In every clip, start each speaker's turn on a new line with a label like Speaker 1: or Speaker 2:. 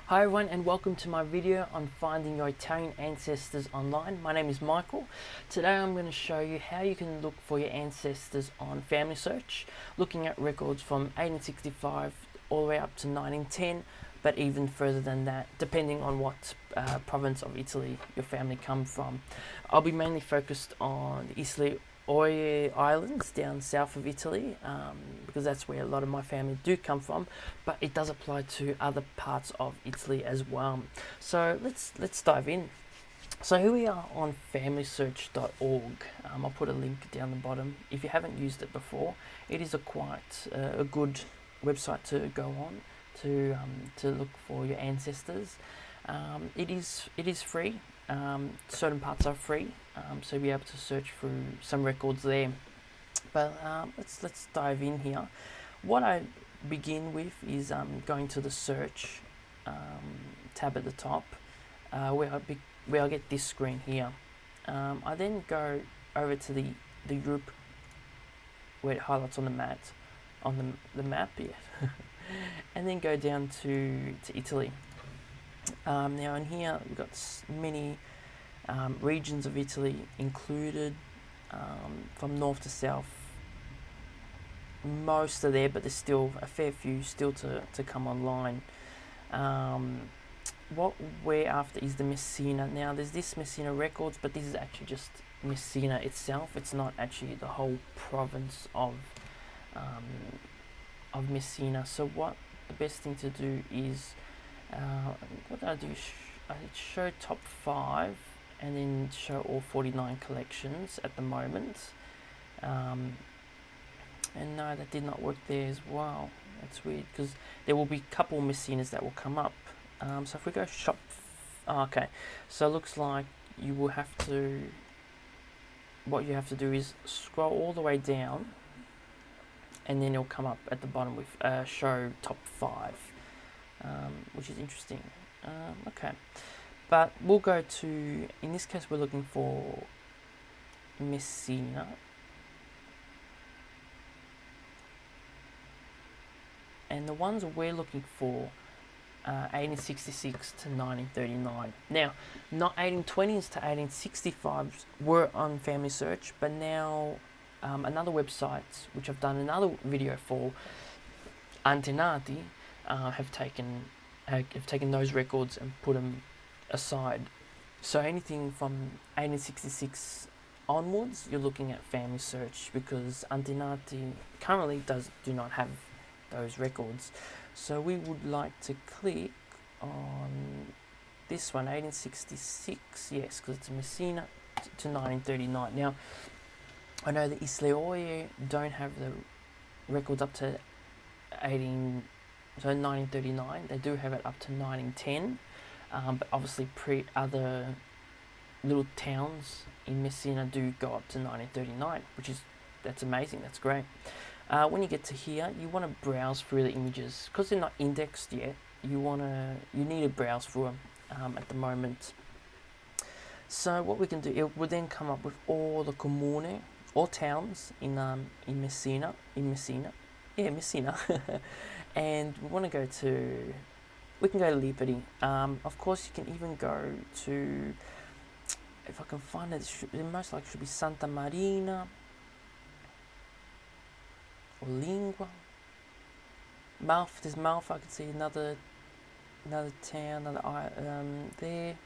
Speaker 1: Hi everyone and welcome to my video on finding your Italian ancestors online. My name is Michael. Today I'm going to show you how you can look for your ancestors on Family Search, looking at records from 1865 all the way up to 1910, but even further than that, depending on what province of Italy your family come from. I'll be mainly focused on the Aeolian Islands down south of Italy, because that's where a lot of my family do come from, but it does apply to other parts of Italy as well. So let's dive in. So here we are on familysearch.org. I'll put a link down the bottom. If you haven't used it before, it is quite a good website to go on to look for your ancestors. It is free. Certain parts are free, so you'll be able to search through some records there. But let's dive in here. What I begin with is going to the search tab at the top, where I get this screen here. I then go over to the group where it highlights on the map, yeah. And then go down to Italy. Now in here we've got many regions of Italy included, from north to south. Most are there, but there's still a fair few still to come online. What we're after is the Messina. Now there's this Messina records, but this is actually just Messina itself. It's not actually the whole province of Messina. So what the best thing to do is, what I do is I show top 5 and then show all 49 collections at the moment. And no, that did not work there as well. That's weird, because there will be a couple Messinas that will come up. So if we go shop, okay, so it looks like you will have to, what you have to do is scroll all the way down, and then it'll come up at the bottom with show top 5, which is interesting. Okay, but we'll go to, in this case we're looking for Messina, and the ones we're looking for 1866 to 1939. Now, not 1820s to 1865s were on Family Search, but now another website, which I've done another video for, Antenati, have taken those records and put them aside. So anything from 1866 onwards, you're looking at Family Search, because Antenati currently do not have those records. So we would like to click on this one, 1866, yes, because it's Messina to 1939. Now, I know the Isle don't have the records up to 1939. They do have it up to 1910, but obviously other little towns in Messina do go up to 1939, that's amazing. That's great. When you get to here, you want to browse through the images, because they're not indexed yet. You need to browse through them at the moment. So what we can do, it will then come up with all the comune, all towns in Messina, yeah, Messina, and we want to go to, we can go to Lipari. Of course, you can even go to, if I can find it, it most likely should be Santa Marina or Lingua. There's Malfa. I can see another town, there.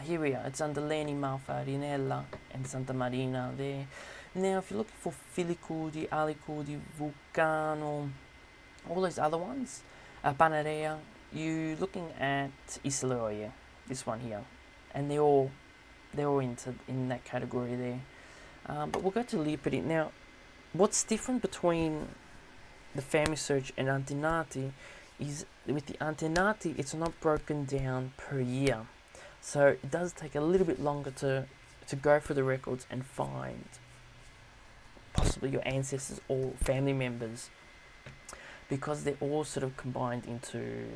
Speaker 1: Here we are. It's under Leni, Malfa, Rinella, and Santa Marina there. Now, if you're looking for Filicudi, Alicudi, Vulcano, all those other ones, Panarea, you're looking at Isleoia, this one here, and they're all in that category there. But we'll go to Lipari. Now, what's different between the Family Search and Antenati is, with the Antenati, it's not broken down per year. So it does take a little bit longer to go through the records and find possibly your ancestors or family members, because they're all sort of combined into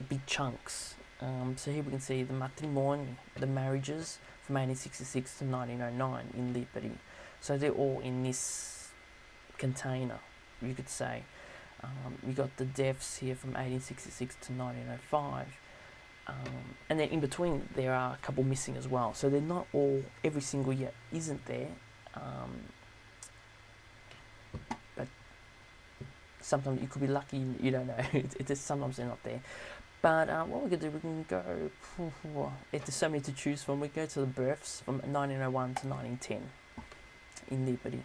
Speaker 1: big chunks. So here we can see the matrimoni, the marriages from 1866 to 1909 in Lipari. So they're all in this container, you could say. We got the deaths here from 1866 to 1905. And then in between there are a couple missing as well, so they're not all, every single year isn't there, but sometimes you could be lucky, you don't know. It's just sometimes they're not there. But what we can do, we can go, there's so many to choose from. We go to the births from 1901 to 1910 in Liberty.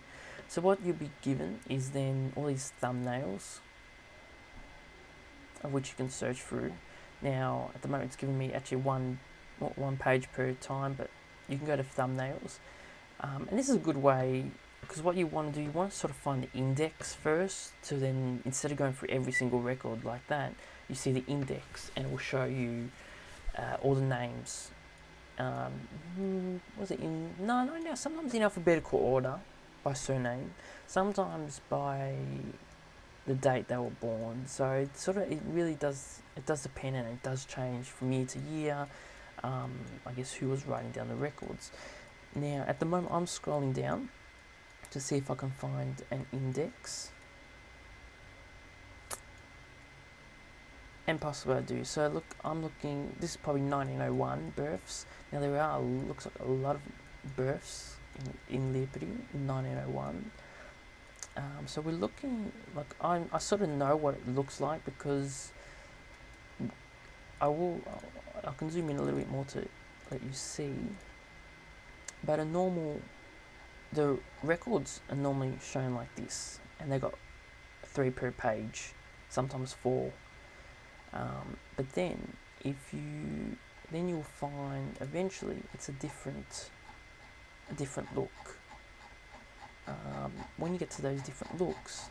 Speaker 1: So what you'll be given is then all these thumbnails, of which you can search through. Now, at the moment, it's giving me actually one page per time, but you can go to thumbnails. And this is a good way, because what you want to do, you want to sort of find the index first, so then instead of going through every single record like that, you see the index, and it will show you all the names. Was it in? No, sometimes in alphabetical order by surname, sometimes by the date they were born. So it really does depend, and it does change from year to year. I guess who was writing down the records. Now at the moment I'm scrolling down to see if I can find an index, and possibly I do. So look, I'm looking, this is probably 1901 births. Now there are, looks like a lot of births in Liberty in 1901. So we're looking, like I sort of know what it looks like, because I can zoom in a little bit more to let you see. But the records are normally shown like this, and they got 3 per page, sometimes 4. But then you'll find eventually it's a different look. When you get to those different looks,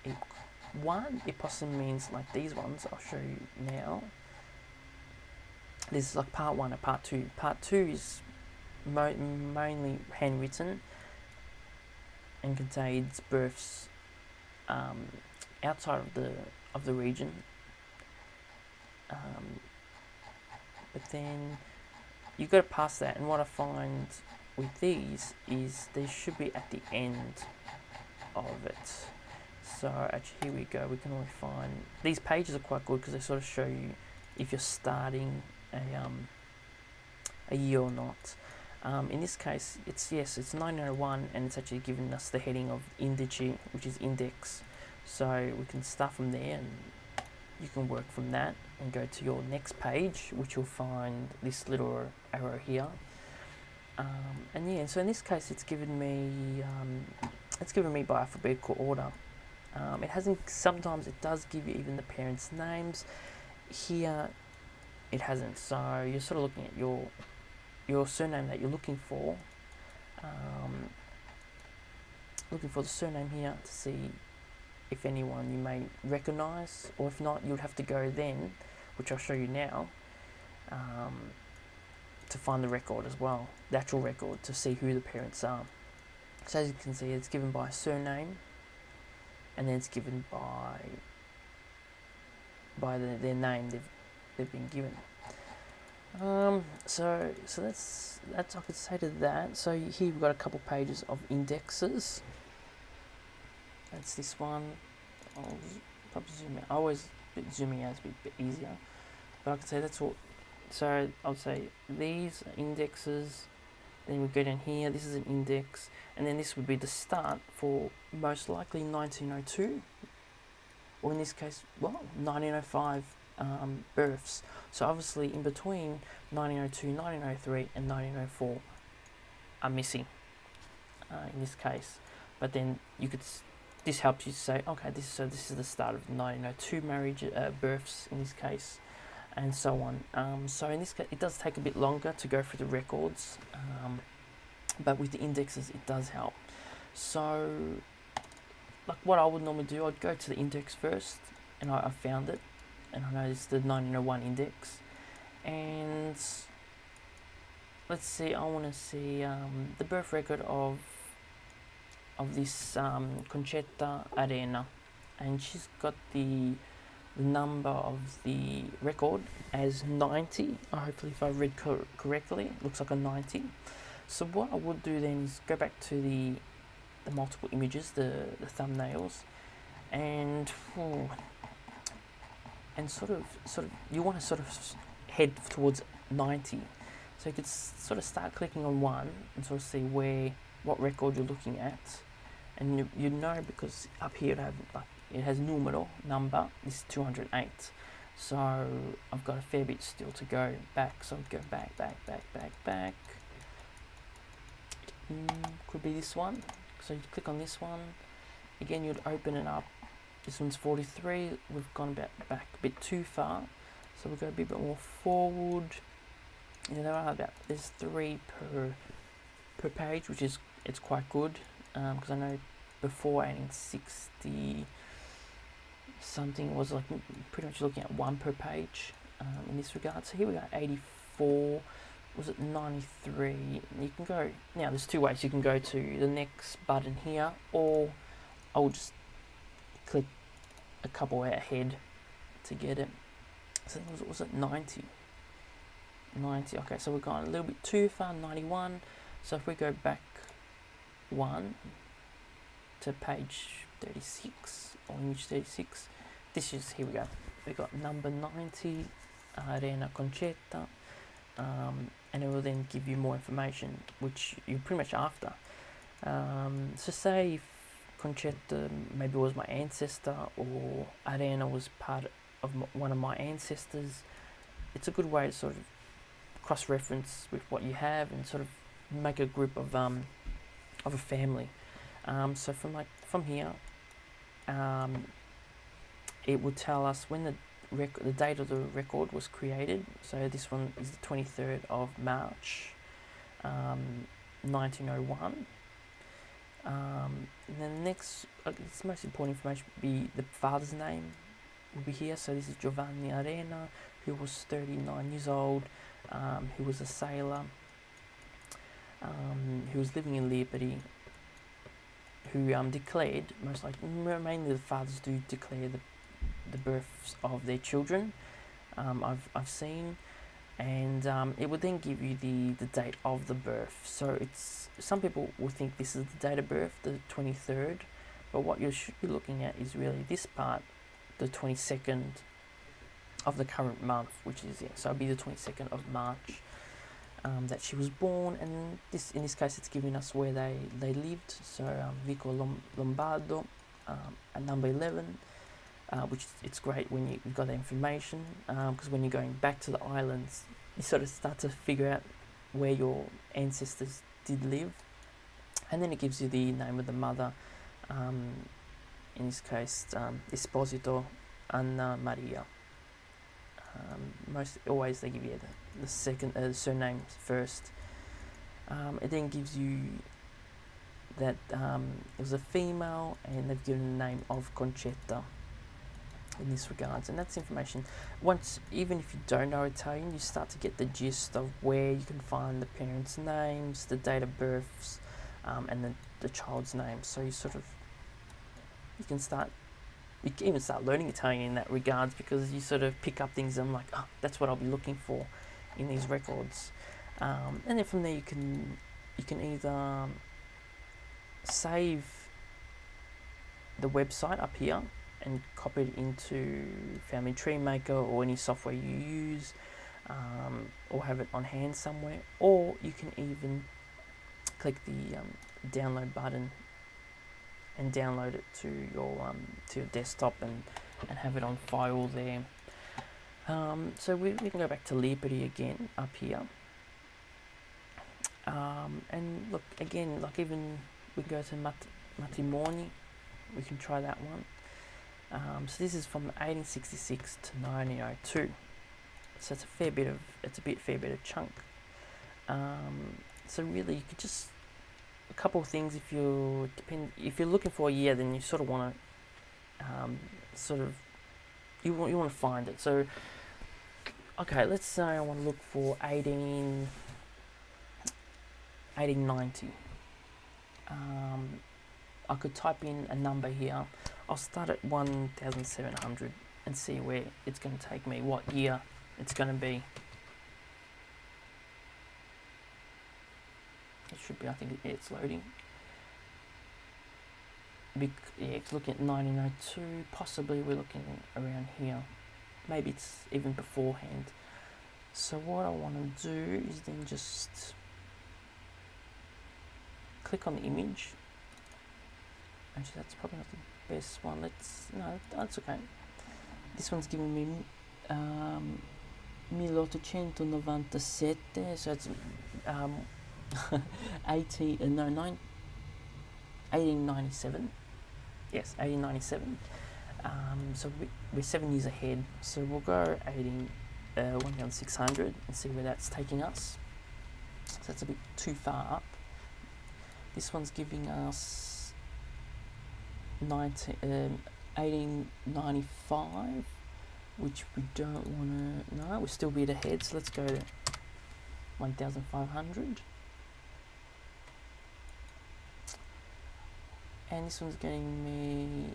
Speaker 1: it possibly means like these ones I'll show you now. This is like part 1 and part 2. Part 2 is mainly handwritten and contains births outside of the region. But then you've got to pass that, and what I find with these is they should be at the end of it. So actually here we go, we can only find, these pages are quite good because they sort of show you if you're starting a year or not. In this case it's 1901, and it's actually giving us the heading of Indici, which is index, so we can start from there, and you can work from that and go to your next page, which you'll find this little arrow here. And so in this case it's given me by alphabetical order. It hasn't, sometimes it does give you even the parents' names. Here it hasn't, so you're sort of looking at your surname that you're looking for. Looking for the surname here to see if anyone you may recognise, or if not, you'd have to go then, which I'll show you now, to find the record as well, the actual record, to see who the parents are. So as you can see, it's given by surname, and then it's given by their name they've been given. So that's I could say to that. So here we've got a couple pages of indexes. That's this one. I'll probably zoom out. I always zooming out is a bit easier, but I could say that's all. So I'll say these are indexes. Then we go down here. This is an index, and then this would be the start for most likely 1902, or in this case, 1905 births. So obviously in between 1902, 1903, and 1904 are missing in this case. But then you could. This helps you say, okay, this is the start of 1902 marriage births in this case, and so on. So in this case, it does take a bit longer to go through the records, but with the indexes, it does help. So, like what I would normally do, I'd go to the index first, and I found it, and I know this is the 1901 index, and let's see, I want to see the birth record of this Concetta Arena, and she's got the number of the record as 90. Hopefully, if I read correctly, it looks like a 90. So what I would do then is go back to the multiple images, the thumbnails, and sort of you want to sort of head towards 90. So you could sort of start clicking on one and sort of see what record you're looking at, and you know, because up here it has number is 208. So I've got a fair bit still to go back. So I'd go back. Could be this one. So you click on this one. Again, you'd open it up. This one's 43. We've gone back a bit too far. So we'll go a bit more forward. There's 3 per page, which is it's quite good, because I know before 1860 something was like pretty much looking at 1 per page in this regard. So here we got 84. Was it 93? You can go now. There's 2 ways. You can go to the next button here, or I'll just click a couple ahead to get it. So was it 90? 90. Okay, so we've gone a little bit too far. 91. So if we go back 1 to page 36 or image 36, here we go. We got number 90, Arena Concetta, and it will then give you more information, which you're pretty much after. So say if Concetta maybe was my ancestor, or Arena was part of one of my ancestors, it's a good way to sort of cross-reference with what you have and sort of make a group of a family. So from here, it will tell us when the date of the record was created. So this one is the 23rd of March, 1901. And then the next, its most important information would be the father's name will be here. So this is Giovanni Arena, who was 39 years old, who was a sailor, who was living in Lipari, who declared, mainly the fathers do declare the births of their children. I've seen, and it would then give you the date of the birth. So some people will think this is the date of birth, the 23rd, but what you should be looking at is really this part, the 22nd of the current month, which is so it'll be the 22nd of March that she was born, and in this case it's giving us where they lived. So Vico Lombardo at number 11, which it's great when you've got that information, because when you're going back to the islands, you sort of start to figure out where your ancestors did live, and then it gives you the name of the mother, in this case Esposito Anna Maria. Most always they give you the second surname first. It then gives you that it was a female, and they've given the name of Concetta in this regards, and that's information. Even if you don't know Italian, you start to get the gist of where you can find the parents' names, the date of births, and the child's name. So you can even start learning Italian in that regards, because you sort of pick up things and I'm like, oh, that's what I'll be looking for in these records. And then from there you can either save the website up here and copy it into Family Tree Maker or any software you use, or have it on hand somewhere, or you can even click the download button and download it to your desktop and have it on file there. So we can go back to Lipari again up here, and look again, like even we can go to Matrimoni, we can try that one. So this is from 1866 to 1902. So it's a fair bit of chunk. So really, you could just a couple of things. If you're looking for a year, then you sort of want to you want to find it. So okay, let's say I want to look for 1890. I could type in a number here. I'll start at 1700 and see where it's going to take me, what year it's going to be. It should be, I think it's loading. yeah, it's looking at 1902. Possibly we're looking around here. Maybe it's even beforehand. So what I want to do is then just click on the image. Actually, that's probably not the best one. No, that's okay. This one's giving me 1897, so it's 1897. Yes, 1897. So we're 7 years ahead. So we'll go 1600 and see where that's taking us. So that's a bit too far up. This one's giving us 1895, which we don't want to. No, we're still a bit ahead. So let's go to 1500. And this one's getting me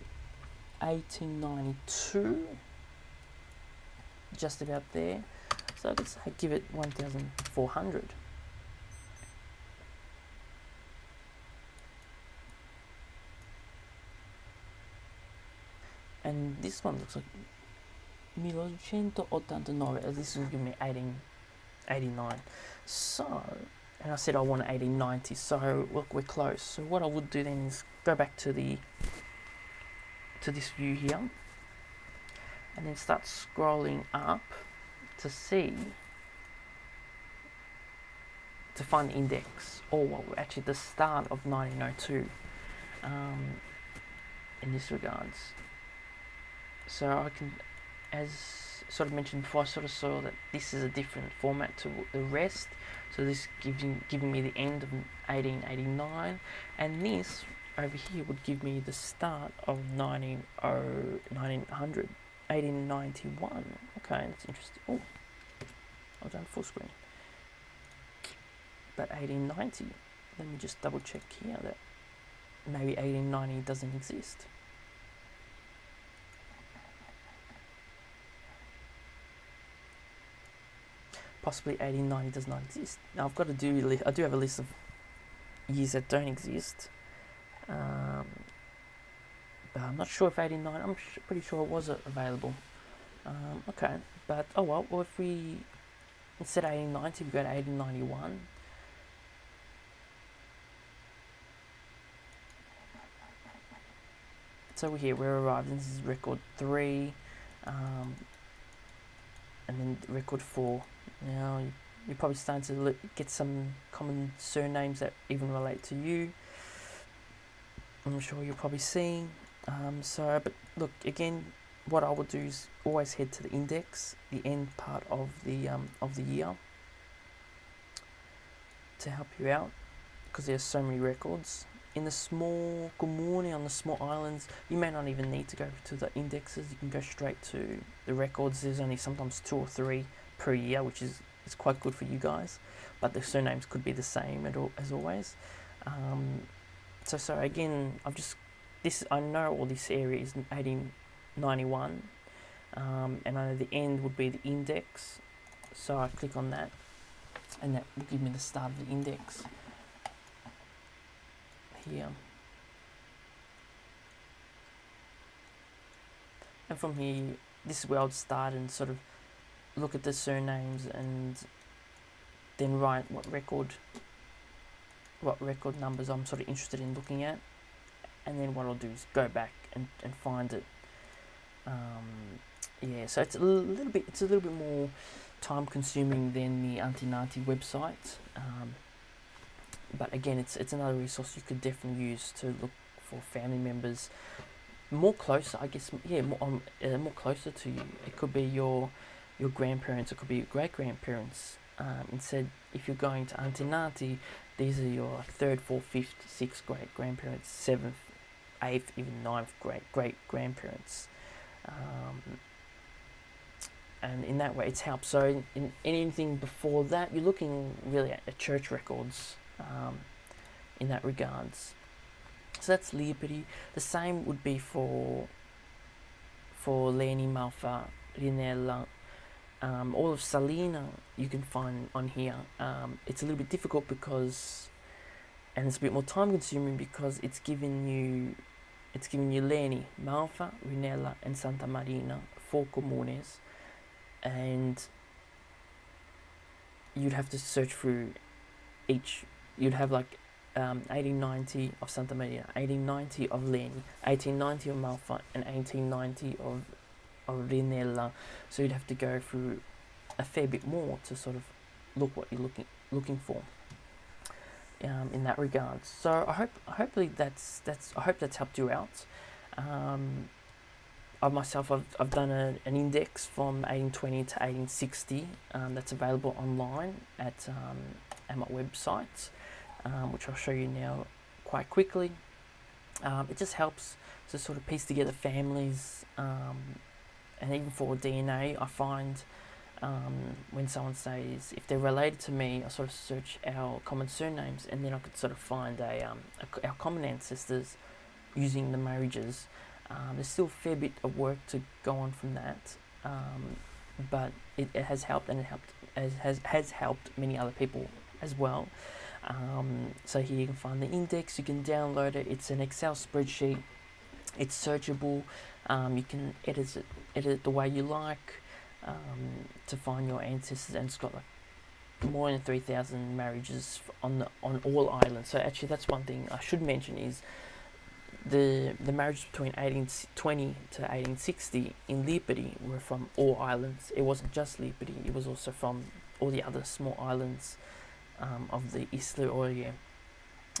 Speaker 1: 1892, just about there. So let's give it 1400. And this one looks like 1889. This is giving me 1889. So, and I said I want 1890. So look, we're close. So what I would do then is go back to this view here, and then start scrolling up to find the index, or well, actually the start of 1902 in this regards. So I can, as sort of mentioned before, I sort of saw that this is a different format to the rest. So this giving me the end of 1889, and this over here would give me the start of 1891. Okay, that's interesting. Oh, I've done full screen. But 1890, let me just double check here that maybe 1890 doesn't exist. Possibly 1890 does not exist. Now I've got to do. I do have a list of years that don't exist, but I'm not sure if 89. I'm pretty sure it was available. Okay, but oh well. Well, if we instead of 1890, we go to 1891. So we're here. We're arrived. This is record 3, and then record 4. Now you're probably starting to get some common surnames that even relate to you. I'm sure you're probably seeing. But look, again, what I would do is always head to the index, the end part of the year, to help you out, because there's so many records. In the small comuni, on the small islands, you may not even need to go to the indexes. You can go straight to the records. There's only sometimes 2 or 3 per year, which is quite good for you guys. But the surnames could be the same as always. So again, I know all this area is 1891, and I know the end would be the index. So I click on that, and that will give me the start of the index here. And from here, this is where I would start and sort of look at the surnames and then write what record numbers I'm sort of interested in looking at, and then what I'll do is go back and find it. Yeah, so it's a little bit more time consuming than the Antinati website, but again, it's another resource you could definitely use to look for family members more closer, I guess. Yeah, more closer to you. It could be your grandparents, it could be your great grandparents. Instead, if you're going to Antinati, these are your like 3rd, 4th, 5th, 6th great grandparents, 7th, 8th, even 9th great grandparents. And in that way, it's helped. So in anything before that, you're looking really at church records in that regards. So that's Liberty. The same would be for Leni, Malfa, Rinella. All of Salina you can find on here. It's a little bit difficult and it's a bit more time consuming because it's giving you it's giving you Leni, Malfa, Rinella, and Santa Marina, 4 communes, and you'd have to search through each. You'd have like 1890 of Santa Marina, 1890 of Leni, 1890 of Malfa, and 1890 of Rinella. So you'd have to go through a fair bit more to sort of look what you're looking for in that regard. So I hope that's helped you out. I've done an index from 1820 to 1860 that's available online at my website, which I'll show you now quite quickly. It just helps to sort of piece together families, and even for DNA, I find when someone says if they're related to me, I sort of search our common surnames, and then I could sort of find our common ancestors using the marriages. There's still a fair bit of work to go on from that, but it has helped, and has helped many other people as well. So here you can find the index, you can download it, it's an Excel spreadsheet, it's searchable, you can edit it the way you like to find your ancestors, and it's got like more than 3,000 marriages on all islands. So actually that's one thing I should mention is the marriages between 1820 to 1860 in Lipari were from all islands. It wasn't just Lipari, it was also from all the other small islands of the Isla Olie.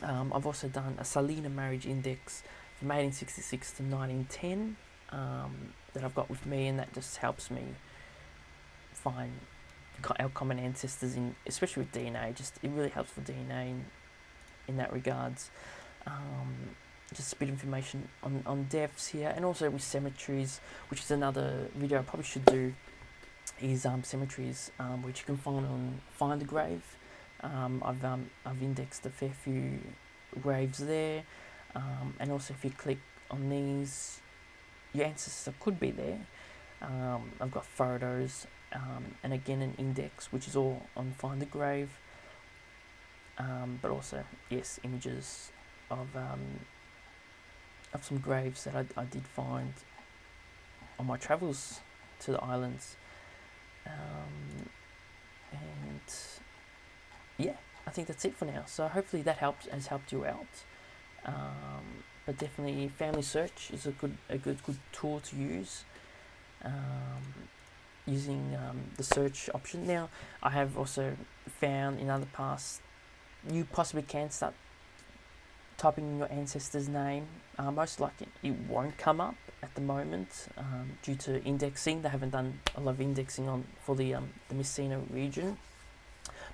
Speaker 1: I've also done a Salina marriage index from 1866 to 1910 that I've got with me, and that just helps me find our common ancestors, especially with DNA. It really helps for DNA in that regards. Just a bit of information on deaths here, and also with cemeteries, which is another video I probably should do, is cemeteries which you can find on Find a Grave. I've indexed a fair few graves there, and also if you click on these, your ancestor could be there. I've got photos, and again an index which is all on Find a Grave, but also yes, images of some graves that I did find on my travels to the islands, and yeah, I think that's it for now. So hopefully that has helped you out. But definitely Family Search is a good tool to use, using the search option. Now I have also found in other paths you possibly can start typing in your ancestor's name. Most likely it won't come up at the moment due to indexing. They haven't done a lot of indexing for the Messina region,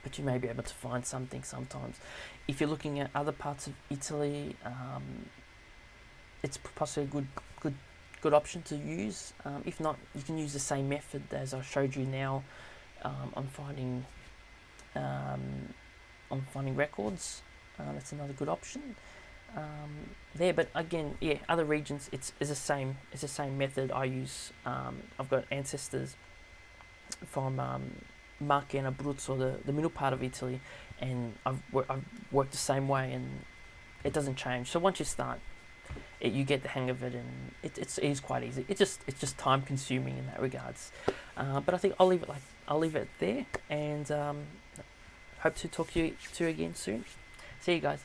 Speaker 1: but you may be able to find something sometimes. If you're looking at other parts of Italy, it's possibly a good option to use. If not, you can use the same method as I showed you now on finding records. That's another good option there. But again, yeah, other regions it's the same method I use. I've got ancestors from Marche and Abruzzo, the middle part of Italy, and I've worked the same way, and it doesn't change. So once you start, you get the hang of it, and it is quite easy. It's just time consuming in that regards. But I think I'll leave it there, and hope to talk to you again soon. See you guys.